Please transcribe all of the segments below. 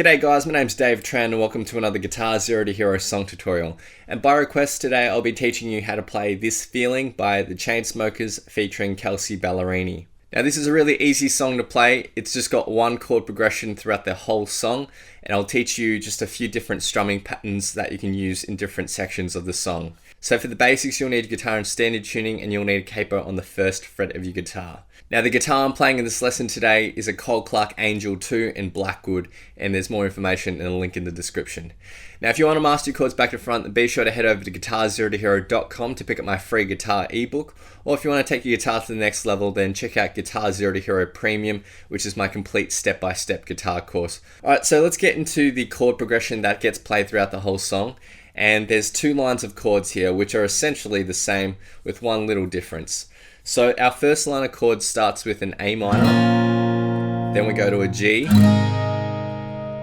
G'day guys, my name's Dave Tran and welcome to another Guitar Zero to Hero song tutorial. And by request today I'll be teaching you how to play This Feeling by the Chainsmokers featuring Kelsea Ballerini. Now this is a really easy song to play. It's just got one chord progression throughout the whole song, and I'll teach you just a few different strumming patterns that you can use in different sections of the song. So for the basics, you'll need a guitar in standard tuning and you'll need a capo on the first fret of your guitar. Now the guitar I'm playing in this lesson today is a Cole Clark Angel 2 in Blackwood, and there's more information in a link in the description. Now if you want to master your chords back to front, then be sure to head over to guitarzerotohero.com to pick up my free guitar ebook, or if you want to take your guitar to the next level, then check out Guitar Zero to Hero Premium, which is my complete step-by-step guitar course. Alright, so let's get into the chord progression that gets played throughout the whole song. And there's two lines of chords here which are essentially the same with one little difference. So our first line of chords starts with an A minor, then we go to a G,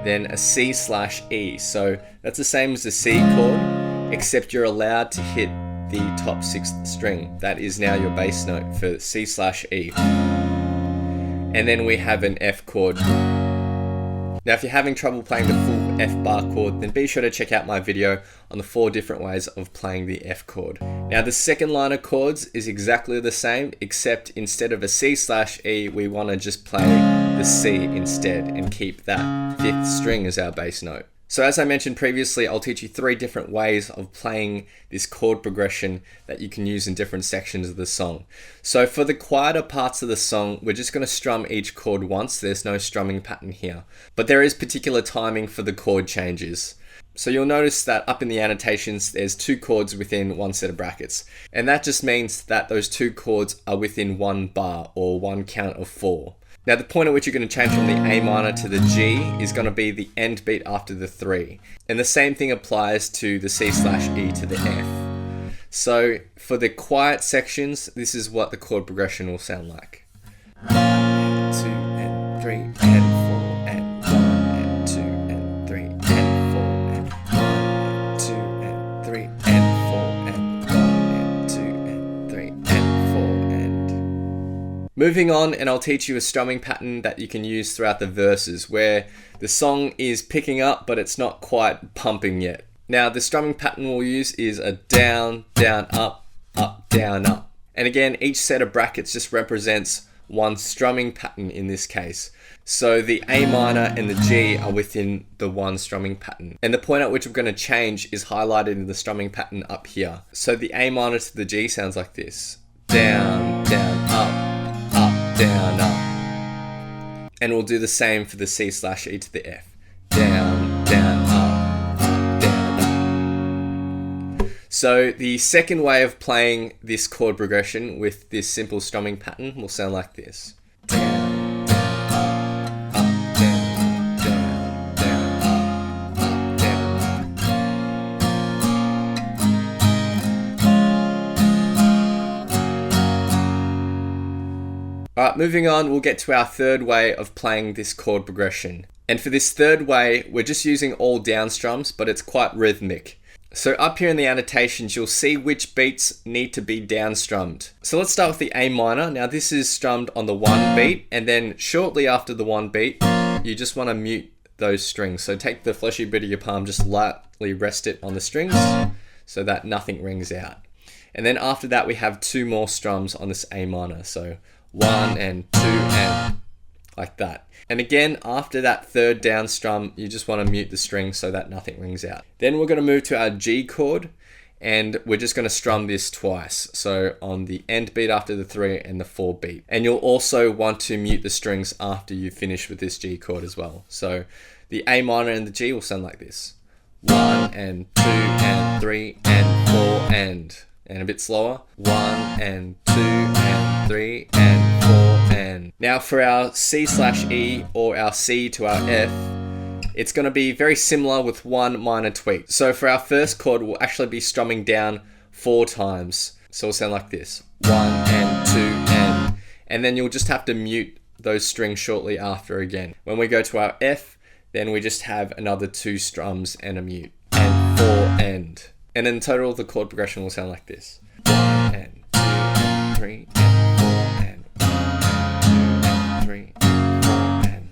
then a C/E. So that's the same as the C chord, except you're allowed to hit the top sixth string. That is now your bass note for C/E. And then we have an F chord. Now if you're having trouble playing the full F bar chord, then be sure to check out my video on the 4 different ways of playing the F chord. Now the second line of chords is exactly the same, except instead of a C/E, we want to just play the C instead and keep that 5th string as our bass note. So as I mentioned previously, I'll teach you 3 different ways of playing this chord progression that you can use in different sections of the song. So for the quieter parts of the song, we're just going to strum each chord once. There's no strumming pattern here. But there is particular timing for the chord changes. So you'll notice that up in the annotations, there's 2 chords within one set of brackets. And that just means that those 2 chords are within 1 bar or 1 count of 4. Now the point at which you're going to change from the A minor to the G is going to be the end beat after the 3. And the same thing applies to the C/E to the F. So for the quiet sections, this is what the chord progression will sound like. 1 and 2 and 3 and 4 and 1 and 2 and 3 and 4 and 1 and 2 and 3 and 4 and 1 and 2 and 3 and 4 and... Moving on, and I'll teach you a strumming pattern that you can use throughout the verses where the song is picking up but it's not quite pumping yet. Now the strumming pattern we'll use is a down, down, up, up, down, up. And again, each set of brackets just represents one strumming pattern in this case. So the A minor and the G are within the one strumming pattern. And the point at which we're going to change is highlighted in the strumming pattern up here. So the A minor to the G sounds like this. Down, down, up, up, down, up. And we'll do the same for the C/E to the F. Down, down, up, down, up. So the second way of playing this chord progression with this simple strumming pattern will sound like this. Down, down, up, down, down, down, up, down, up. Alright, moving on, we'll get to our third way of playing this chord progression. And for this third way, we're just using all down strums, but it's quite rhythmic. So up here in the annotations, you'll see which beats need to be down strummed. So let's start with the A minor. Now this is strummed on the 1 beat, and then shortly after the 1 beat, you just want to mute those strings. So take the fleshy bit of your palm, just lightly rest it on the strings so that nothing rings out. And then after that, we have 2 more strums on this A minor. So 1 and 2 and like that. And again, after that third down strum, you just want to mute the string so that nothing rings out. Then we're going to move to our G chord, and we're just going to strum this twice. So on the end beat after the 3 and the 4 beat. And you'll also want to mute the strings after you finish with this G chord as well. So the A minor and the G will sound like this. 1 and 2 and 3 and 4 and a bit slower. 1 and 2 and 3 and 4 and. Now for our C/E or our C to our F, it's going to be very similar with one minor tweak. So for our first chord, we'll actually be strumming down 4 times. So it'll sound like this. 1 and 2 and then you'll just have to mute those strings shortly after again. When we go to our F, then we just have another 2 strums and a mute. And 4 and. And in total, the chord progression will sound like this. 1 and 2 and 3 and 4 and 1 and 2 and 3 and 4 and.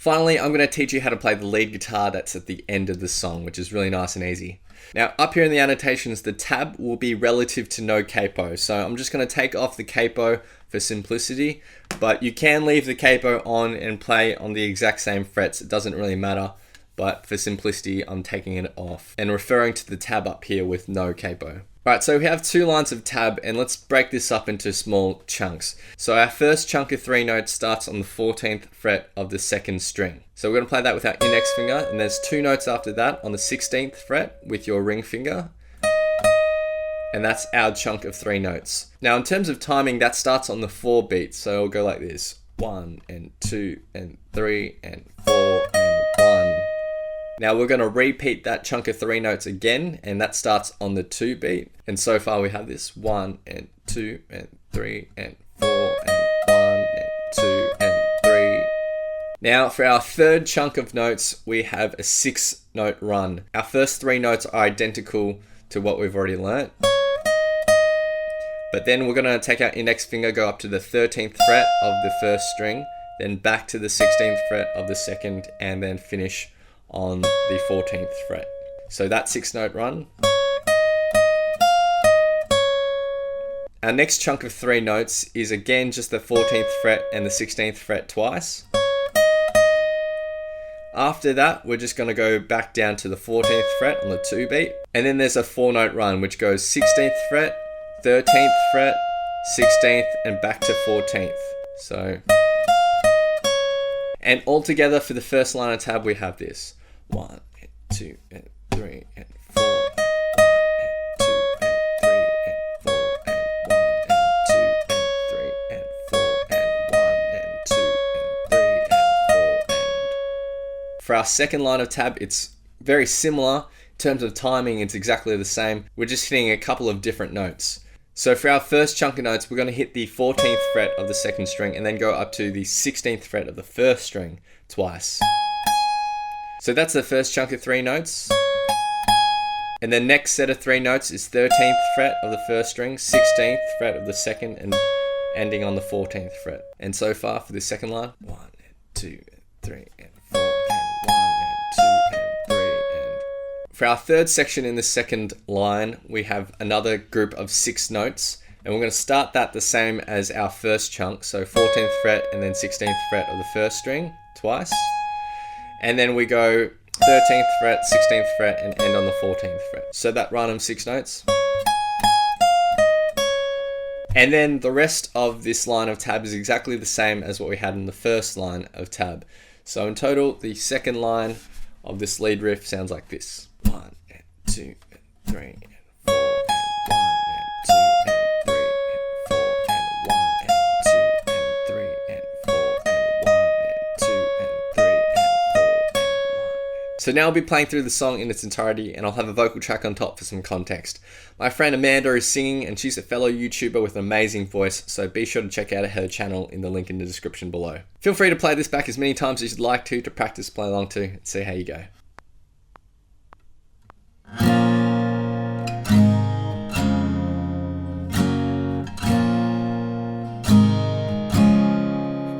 Finally, I'm going to teach you how to play the lead guitar that's at the end of the song, which is really nice and easy. Now, up here in the annotations, the tab will be relative to no capo. So I'm just going to take off the capo for simplicity, but you can leave the capo on and play on the exact same frets. It doesn't really matter, but for simplicity, I'm taking it off and referring to the tab up here with no capo. Right, so we have 2 lines of tab, and let's break this up into small chunks. So our first chunk of 3 notes starts on the 14th fret of the 2nd string. So we're going to play that with our index finger, and there's 2 notes after that on the 16th fret with your ring finger. And that's our chunk of 3 notes. Now in terms of timing, that starts on the 4 beat, so it'll go like this. 1 and 2 and 3 and 4 and 1. Now we're going to repeat that chunk of 3 notes again, and that starts on the 2 beat. And so far we have this 1 and 2 and 3 and 4 and 1 and 2 and 3. Now for our third chunk of notes, we have a 6-note run. Our first 3 notes are identical to what we've already learnt. But then we're going to take our index finger, go up to the 13th fret of the 1st string, then back to the 16th fret of the 2nd, and then finish on the 14th fret. So that 6-note run. Our next chunk of 3 notes is again just the 14th fret and the 16th fret twice. After that, we're just going to go back down to the 14th fret on the 2 beat. And then there's a 4-note run which goes 16th fret, 13th fret, 16th, and back to 14th. So, and all together for the first line of tab we have this. 1 and 2 and 3 and 4 and 1 and 2 and 3 and 4 and 1 and 2 and 3 and 4 and 1 and 2 and 3 and 4 and... For our second line of tab, it's very similar. In terms of timing, it's exactly the same. We're just hitting a couple of different notes. So for our first chunk of notes, we're going to hit the 14th fret of the 2nd string and then go up to the 16th fret of the 1st string twice. So that's the first chunk of 3 notes. And the next set of 3 notes is 13th fret of the 1st string, 16th fret of the 2nd, and ending on the 14th fret. And so far for the second line, 1 and 2 and 3 and 4 and 1 and 2 and 3 and... For our third section in the second line, we have another group of 6 notes. And we're going to start that the same as our first chunk. So 14th fret and then 16th fret of the 1st string twice. And then we go 13th fret, 16th fret, and end on the 14th fret. So that run of 6 notes. And then the rest of this line of tab is exactly the same as what we had in the first line of tab. So in total, the second line of this lead riff sounds like this. 1 and 2 and 3 and 4 and 1 and 2 and 3 and 4 and 1 and 2 and 3 and 4 and 1 and 2 and 3 and 4 and 1. So now I'll be playing through the song in its entirety, and I'll have a vocal track on top for some context. My friend Amanda is singing, and she's a fellow YouTuber with an amazing voice, so be sure to check out her channel in the link in the description below. Feel free to play this back as many times as you'd like to practice play along to and see how you go.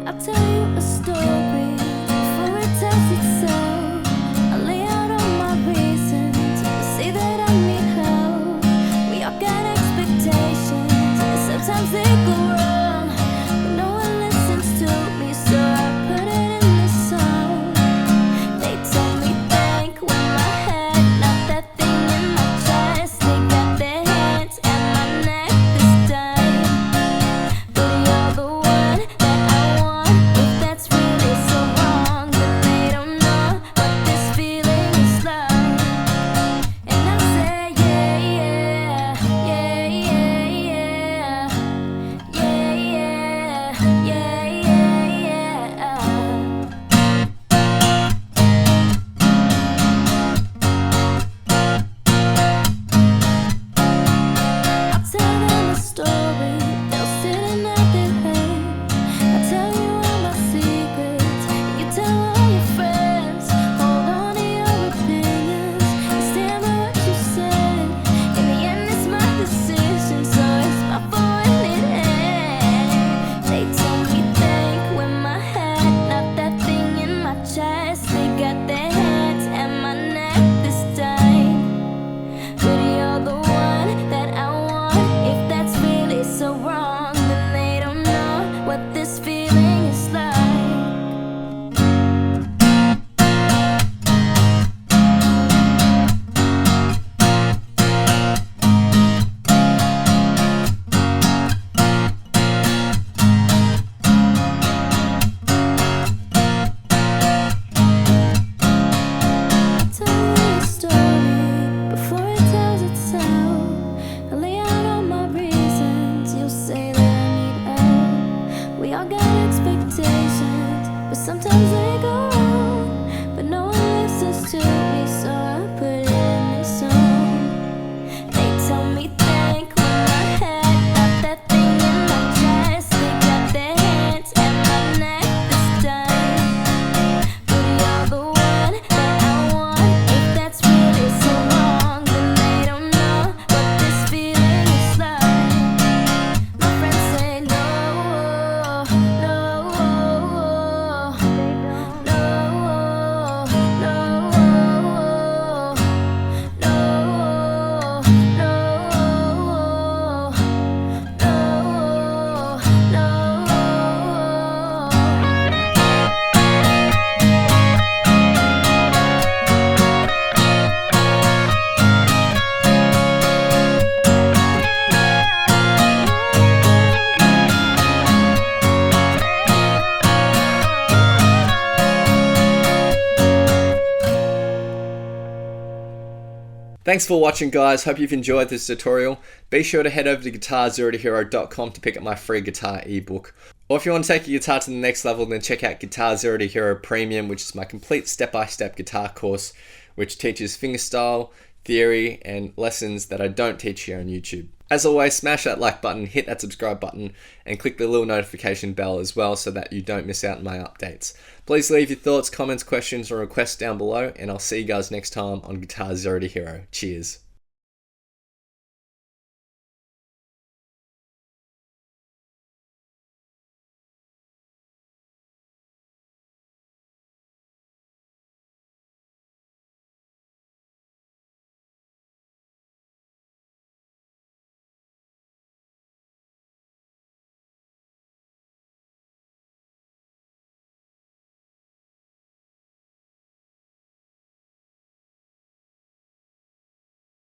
I'll tell you a story before it tells itself. I'll lay out all my reasons to see that I need help. We all got expectations, and sometimes they go wrong, but no one listens to me, so I put it in the song. They told me Thanks for watching, guys. Hope you've enjoyed this tutorial. Be sure to head over to guitar0tohero.com to pick up my free guitar ebook. Or if you want to take your guitar to the next level, then check out Guitar 0 to Hero Premium, which is my complete step-by-step guitar course, which teaches fingerstyle, theory, and lessons that I don't teach here on YouTube. As always, smash that like button, hit that subscribe button, and click the little notification bell as well so that you don't miss out on my updates. Please leave your thoughts, comments, questions, or requests down below, and I'll see you guys next time on Guitar 0 to Hero. Cheers.